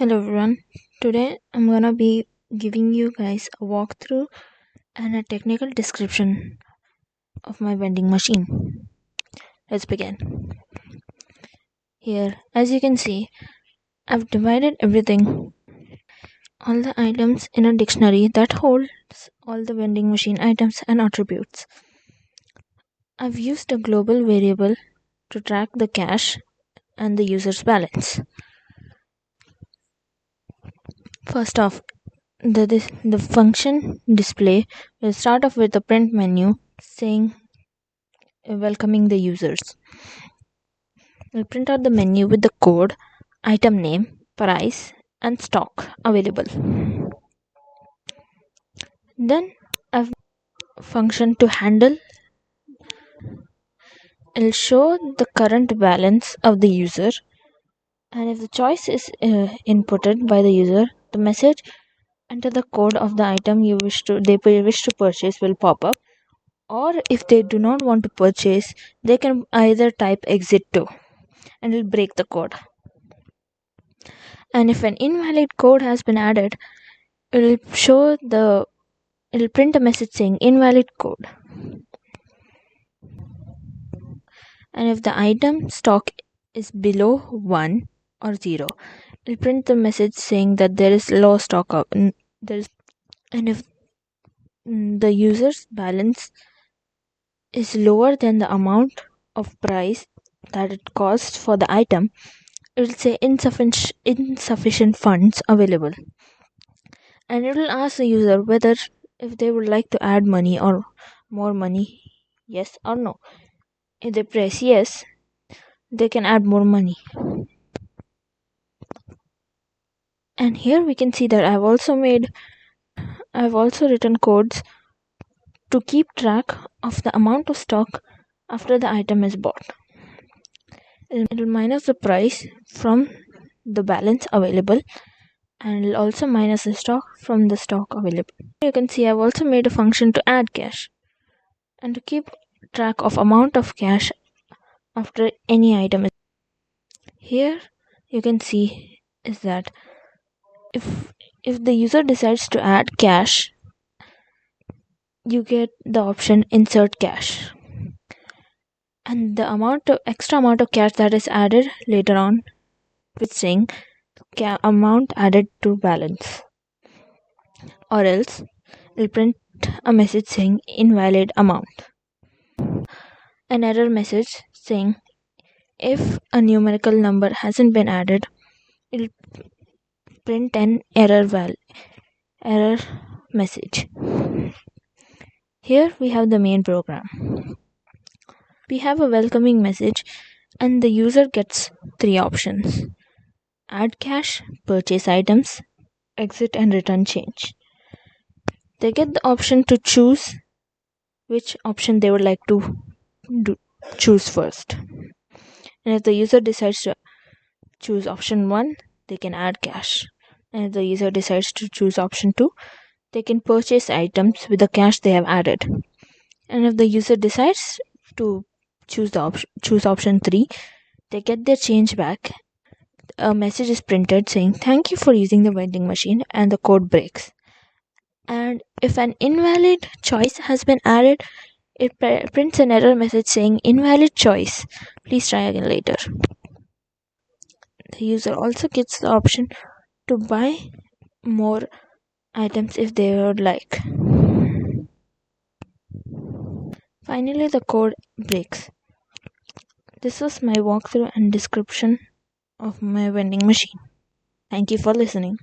Hello everyone. Today I'm gonna be giving you guys a walkthrough and a technical description of my vending machine. Let's begin. Here, as you can see, I've divided everything, all the items in a dictionary that holds all the vending machine items and attributes. I've used a global variable to track the cash and the user's balance. First off, the function display will start off with a print menu saying welcoming the users. We'll print out the menu with the code, item name, price, and stock available. Then a function to handle will show the current balance of the user, and if the choice is inputted by the user, the message enter the code of the item they wish to purchase will pop up, or if they do not want to purchase, they can either type exit to and it'll break the code. And if an invalid code has been added, it'll print a message saying invalid code. And if the item stock is below 1 or 0, it'll print the message saying that there is low stock and if the user's balance is lower than the amount of price that it costs for the item, it will say insufficient funds available, and it will ask the user whether if they would like to add money or more money, yes or no. If they press yes, they can add more money. And here we can see that I've also written codes to keep track of the amount of stock after the item is bought. It'll minus the price from the balance available, and it'll also minus the stock from the stock available. You can see I've also made a function to add cash and to keep track of amount of cash after any item is. Here you can see is that if the user decides to add cash, you get the option insert cash, and the extra amount of cash that is added later on with saying amount added to balance, or else it'll print a message saying invalid amount, an error message saying if a numerical number hasn't been added, it'll print an error message. Here we have the main program. We have a welcoming message, and the user gets 3 options: add cash, purchase items, exit and return change. They get the option to choose which option they would like to choose first. And if the user decides to choose option 1, they can add cash. And if the user decides to choose option 2, they can purchase items with the cash they have added. And if the user decides to choose option 3, they get their change back. A message is printed saying thank you for using the vending machine, and the code breaks. And if an invalid choice has been added, it prints an error message saying invalid choice, please try again later. The user also gets the option to buy more items if they would like. Finally, the code breaks. This was my walkthrough and description of my vending machine. Thank you for listening.